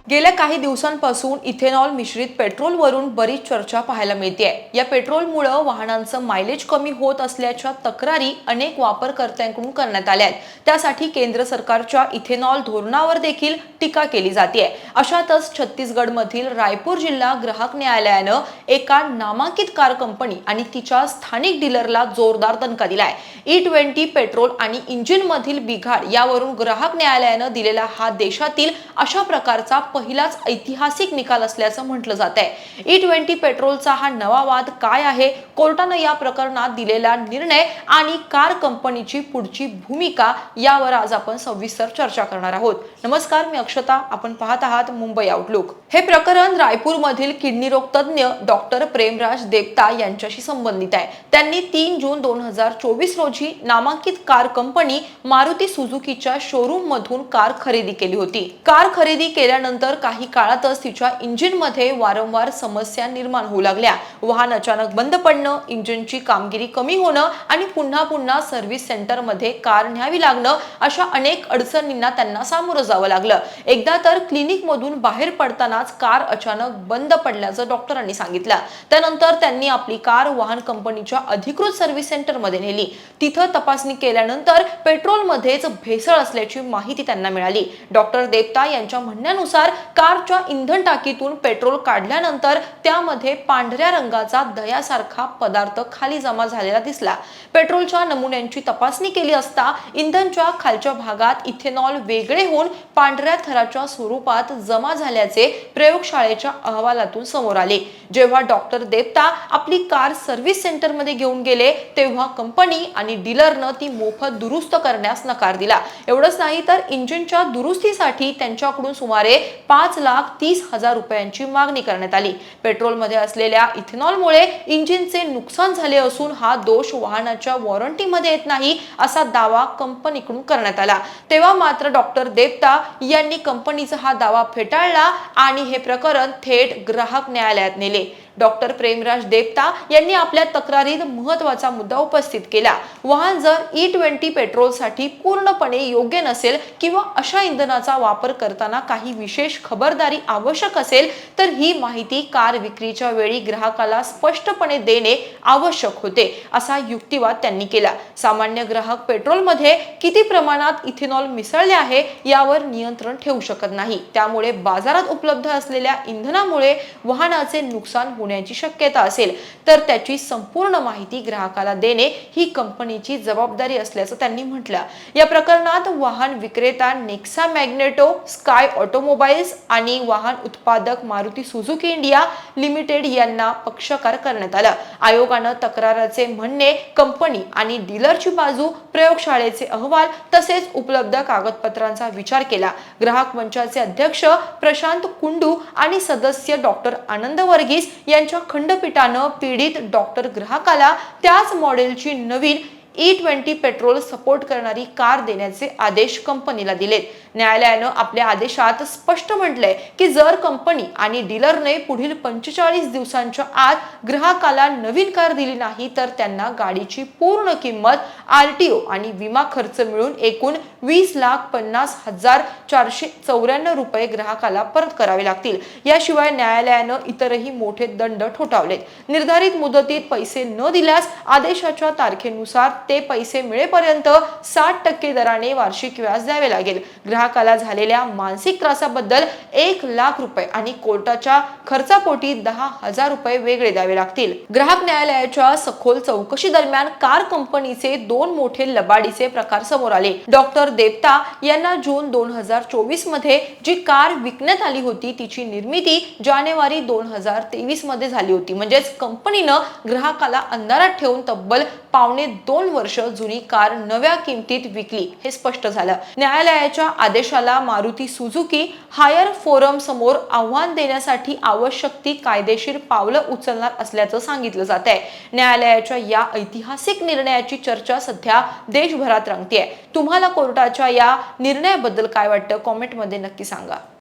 गेल्या काही दिवसांपासून इथेनॉल मिश्रित पेट्रोलवरून बरीच चर्चा पाहायला मिळते। या पेट्रोलमुळे वाहनांचं मायलेज कमी होत असल्याच्या तक्रारी अनेक वापरकर्त्यांकडून करण्यात आल्या आहेत। त्यासाठी केंद्र सरकारच्या इथेनॉल धोरणावर देखील टीका केली जाते। अशातच छत्तीसगडमधील रायपूर जिल्हा ग्राहक न्यायालयानं एका नामांकित कार कंपनी आणि तिच्या स्थानिक डीलरला जोरदार दणका दिलाय। E20 पेट्रोल आणि इंजिनमधील बिघाड यावरून ग्राहक न्यायालयानं दिलेला हा देशातील अशा प्रकारचा पहिलाच ऐतिहासिक निकाल असल्याचं म्हटलं जात आहे। E20 पेट्रोलचा हा नवा वाद काय आहे, कोर्टाने या प्रकरणात दिलेला निर्णय आणि कार कंपनीची पुढची भूमिका यावर आज आपण सविस्तर चर्चा करणार आहोत। नमस्कार, मी अक्षता, आपण पाहत आहात मुंबई आउटलुक। हे प्रकरण रायपूर मधील किडनी रोग तज्ञ डॉक्टर प्रेमराज देवता यांच्याशी संबंधित आहे। त्यांनी 3 जून 2024 रोजी नामांकित कार कंपनी मारुती सुझुकीच्या शोरूम मधून कार खरेदी केली होती। कार खरेदी केल्यानंतर काही काळातच तिच्या इंजिनमध्ये वारंवार समस्या निर्माण होऊ लागल्या। वाहन अचानक बंद पडणं, इंजिनची कामगिरी कमी होणं आणि पुन्हा पुन्हा सर्व्हिस सेंटरमध्ये कार न्यावी लागणं, अशा अनेक अडचणींना त्यांना सामोरं जावं लागलं। एकदा तर क्लिनिक मधून बाहेर पडतानाच कार अचानक बंद पडल्याचं डॉक्टरांनी सांगितलं। त्यानंतर त्यांनी आपली कार वाहन कंपनीच्या अधिकृत सर्व्हिस सेंटरमध्ये नेली। तिथं तपासणी केल्यानंतर पेट्रोलमध्येच भेसळ असल्याची माहिती त्यांना मिळाली। डॉक्टर देवता यांच्या म्हणण्यानुसार कारच्या इंधन टाकीतून पेट्रोल काढल्यानंतर त्यामध्ये पांढऱ्या रंगाचा दह्यासारखा पदार्थ खाली जमा झालेला दिसला। पेट्रोलच्या नमुन्यांची तपासणी केली असता इंधनच्या खालच्या भागात इथेनॉल वेगळे होऊन पांढऱ्या थराच्या स्वरूपात जमा झाल्याचे प्रयोगशाळेच्या अहवालातून समोर आले। जेव्हा डॉक्टर देवता आपली कार सर्व्हिस सेंटरमध्ये घेऊन गेले तेव्हा कंपनी आणि डीलरनं ती मोफत दुरुस्त करण्यास नकार दिला। एवढंच नाही तर इंजिनच्या दुरुस्तीसाठी त्यांच्याकडून सुमारे 5,30,000 रुपयांची मागणी करण्यात आली। पेट्रोलमध्ये असलेल्या इथेनॉलमुळे इंजिनचे नुकसान झाले असून हा दोष वाहनाच्या वॉरंटीमध्ये येत नाही असा दावा कंपनीकडून करण्यात आला। तेव्हा मात्र डॉक्टर देवता यांनी कंपनीचा हा दावा फेटाळला आणि हे प्रकरण थेट ग्राहक न्यायालयात नेले। डॉक्टर प्रेमराज देवता यांनी आपल्या तक्रारीत महत्त्वाचा मुद्दा उपस्थित केला। वाहन जर E20 पेट्रोलसाठी पूर्णपणे योग्य नसेल किंवा अशा इंधनाचा वापर करताना काही विशेष खबरदारी आवश्यक असेल तर ही माहिती कार विक्रीच्या वेळी ग्राहकाला स्पष्टपणे देणे आवश्यक होते, असा युक्तिवाद त्यांनी केला। सामान्य ग्राहक पेट्रोलमध्ये किती प्रमाणात इथेनॉल मिसळले आहे यावर नियंत्रण ठेवू शकत नाही। त्यामुळे बाजारात उपलब्ध असलेल्या इंधनामुळे वाहनाचे नुकसान होण्याची शक्यता असेल तर त्याची संपूर्ण माहिती ग्राहकाला देणे ही कंपनीची जबाबदारी असल्याचं त्यांनी म्हटलं। या प्रकरणात वाहन विक्रेता नेक्सा मॅग्नेटो, स्काय ऑटोमोबाईल्स आणि वाहन उत्पादक मारुती सुझुकी इंडिया लिमिटेड यांना पक्षकार करण्यात आलं। आयोगानं तक्राराचे म्हणणे, कंपनी आणि डीलरची बाजू, प्रयोगशाळेचे अहवाल तसेच उपलब्ध कागदपत्रांचा विचार केला। ग्राहक मंचाचे अध्यक्ष प्रशांत कुंडू आणि सदस्य डॉक्टर आनंद वर्गीस यांच्या खंडपीठानं पीडित डॉक्टर ग्राहकाला त्याच मॉडेलची नवीन E20 पेट्रोल सपोर्ट करणारी कार देण्याचे आदेश कंपनीला दिलेत। न्यायालयानं आपल्या आदेशात स्पष्ट म्हटलंय की जर कंपनी आणि डीलरने पुढील 45 दिवसांच्या आत ग्राहकाला नवीन कार दिली नाही तर त्यांना गाडीची पूर्ण किंमत, RTO आणि विमा खर्च मिळून एकूण 20,50,494 रुपये ग्राहकाला परत करावे लागतील। याशिवाय न्यायालयानं इतरही मोठे दंड ठोठावलेत। निर्धारित मुदतीत पैसे न दिल्यास आदेशाच्या तारखेनुसार ते पैसे मिळेपर्यंत 60% दराने वार्षिक व्याज द्यावे लागेल। ग्राहकाला झालेल्या मानसिक त्रासाबद्दल 1,00,000 रुपये आणि कोर्टाच्या खर्चापोटी 10,000 रुपये वेगळे द्यावे लागतील। ग्राहक न्यायालयाच्या सखोल चौकशी दरम्यान कार कंपनीचे 2 मोठे लबाडीचे प्रकार समोर आले। डॉक्टर देवता यांना जून 2024 मध्ये जी कार विकण्यात आली होती तिची निर्मिती जानेवारी 2023 मध्ये झाली होती। म्हणजेच कंपनीनं ग्राहकाला अंधारात ठेवून तब्बल 2.5 वर्ष जुनी कार नव्या किमतीत विकली हे स्पष्ट झालं। न्यायालयाच्या आदेशाला मारुती सुझुकी हायर फोरम समोर आव्हान देण्यासाठी आवश्यक ती कायदेशीर पावलं उचलणार असल्याचं सांगितलं जात आहे। न्यायालयाच्या या ऐतिहासिक निर्णयाची चर्चा सध्या देशभरात रंगतेय। तुम्हाला कोर्टाच्या या निर्णयाबद्दल काय वाटतं, कमेंटमध्ये नक्की सांगा।